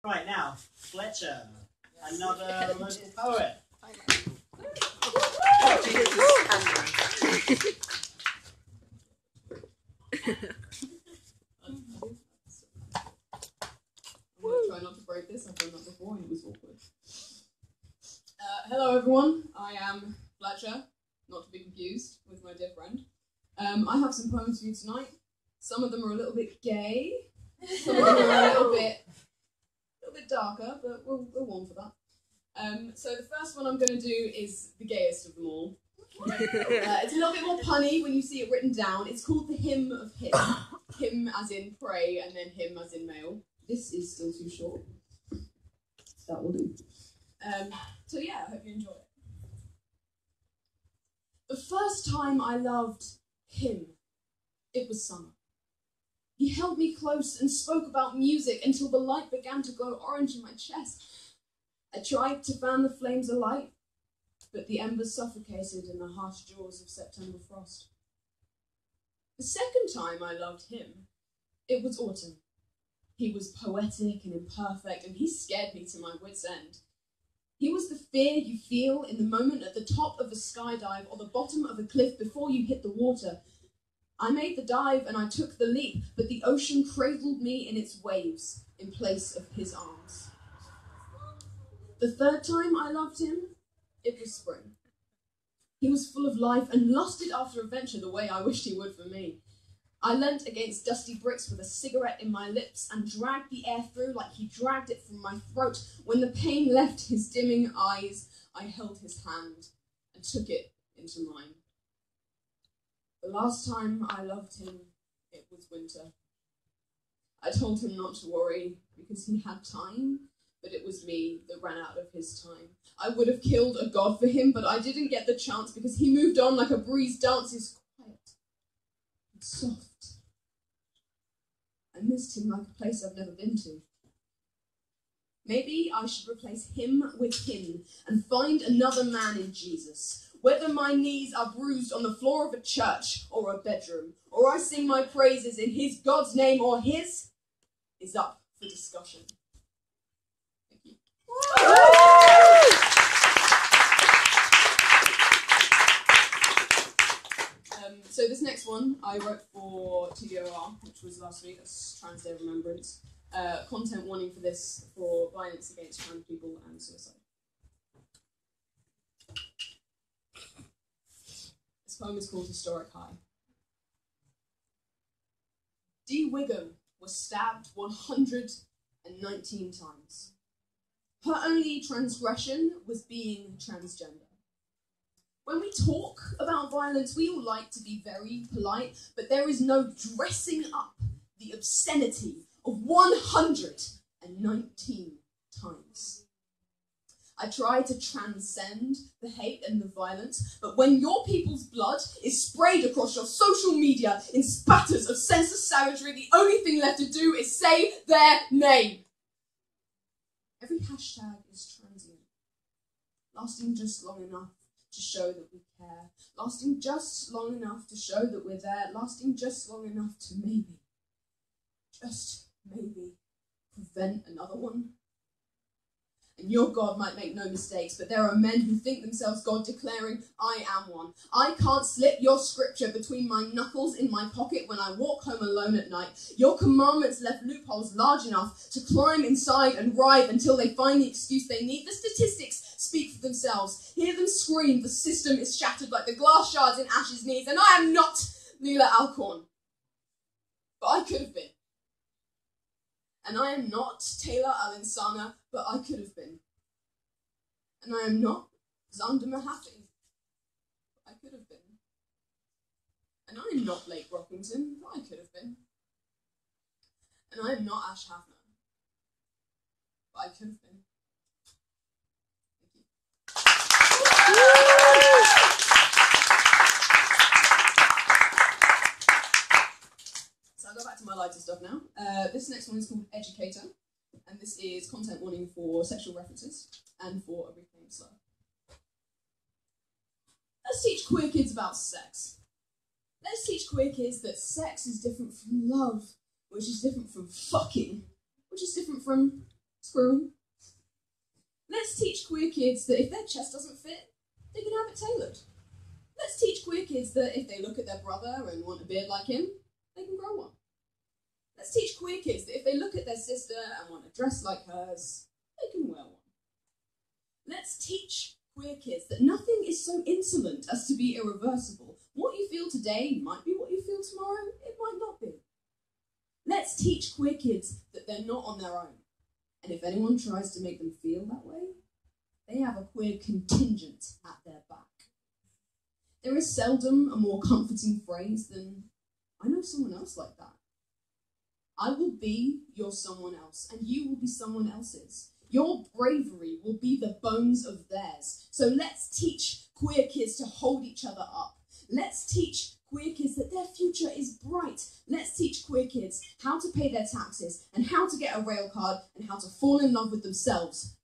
Right now, Fletcher, another local poet. I'm going to try not to break this. I've done that before and it was awkward. Hello everyone, I am Fletcher, not to be confused with my dear friend. I have some poems for you tonight. Some of them are a little bit gay, some of them are a little bit darker, but we'll go on for that. So the first one I'm going to do is the gayest of them all. It's a little bit more punny when you see it written down. It's called the Hymn of Him. Hymn as in pray and then hymn as in male. This is still too short. That will do. So yeah, I hope you enjoy it. The first time I loved him, it was summer. He held me close and spoke about music until the light began to glow orange in my chest. I tried to fan the flames alight, but the embers suffocated in the harsh jaws of September frost. The second time I loved him, it was autumn. He was poetic and imperfect, and he scared me to my wits' end. He was the fear you feel in the moment at the top of a skydive or the bottom of a cliff before you hit the water. I made the dive and I took the leap, but the ocean cradled me in its waves in place of his arms. The third time I loved him, it was spring. He was full of life and lusted after adventure the way I wished he would for me. I leant against dusty bricks with a cigarette in my lips and dragged the air through like he dragged it from my throat. When the pain left his dimming eyes, I held his hand and took it into mine. The last time I loved him, it was winter. I told him not to worry because he had time, but it was me that ran out of his time. I would have killed a god for him, but I didn't get the chance because he moved on like a breeze dances, quiet and soft. I missed him like a place I've never been to. Maybe I should replace him with him and find another man in Jesus. Whether my knees are bruised on the floor of a church or a bedroom, or I sing my praises in his God's name or his, is up for discussion. Thank you. So this next one I wrote for TDOR, which was last week. That's Trans Day of Remembrance. Content warning for this for violence against trans people and suicide. This poem is called Historic High. Dee Wiggum was stabbed 119 times. Her only transgression was being transgender. When we talk about violence, we all like to be very polite, but there is no dressing up the obscenity of 119 times. I try to transcend the hate and the violence, but when your people's blood is sprayed across your social media in spatters of senseless savagery, the only thing left to do is say their name. Every hashtag is transient, lasting just long enough to show that we care, lasting just long enough to show that we're there, lasting just long enough to maybe, just maybe, prevent another one. And your God might make no mistakes, but there are men who think themselves God, declaring, I am one. I can't slip your scripture between my knuckles in my pocket when I walk home alone at night. Your commandments left loopholes large enough to climb inside and writhe until they find the excuse they need. The statistics speak for themselves. Hear them scream, the system is shattered like the glass shards in Ash's knees, and I am not Leela Alcorn. But I could have been. And I am not Taylor Alinsana, but I could have been. And I am not Xander Mahaffey, but I could have been. And I am not Blake Rockington, but I could have been. And I am not Ash Havner, but I could have been. So I'll go back to my lighter stuff now. This next one is called Educator, and this is content warning for sexual references and for a reclaimed slur. Let's teach queer kids about sex. Let's teach queer kids that sex is different from love, which is different from fucking, which is different from Screw 'em. Let's teach queer kids that if their chest doesn't fit, they can have it tailored. Let's teach queer kids that if they look at their brother and want a beard like him, they can grow one. Let's teach queer kids that if they look at their sister and want a dress like hers, they can wear one. Let's teach queer kids that nothing is so insolent as to be irreversible. What you feel today might be what you feel tomorrow, it might not be. Let's teach queer kids that they're not on their own. And if anyone tries to make them feel that way, they have a queer contingent at their back. There is seldom a more comforting phrase than, I know someone else like that. I will be your someone else, and you will be someone else's. Your bravery will be the bones of theirs. So let's teach queer kids to hold each other up. Let's teach queer kids that their future is bright. Let's teach queer kids how to pay their taxes and how to get a rail card and how to fall in love with themselves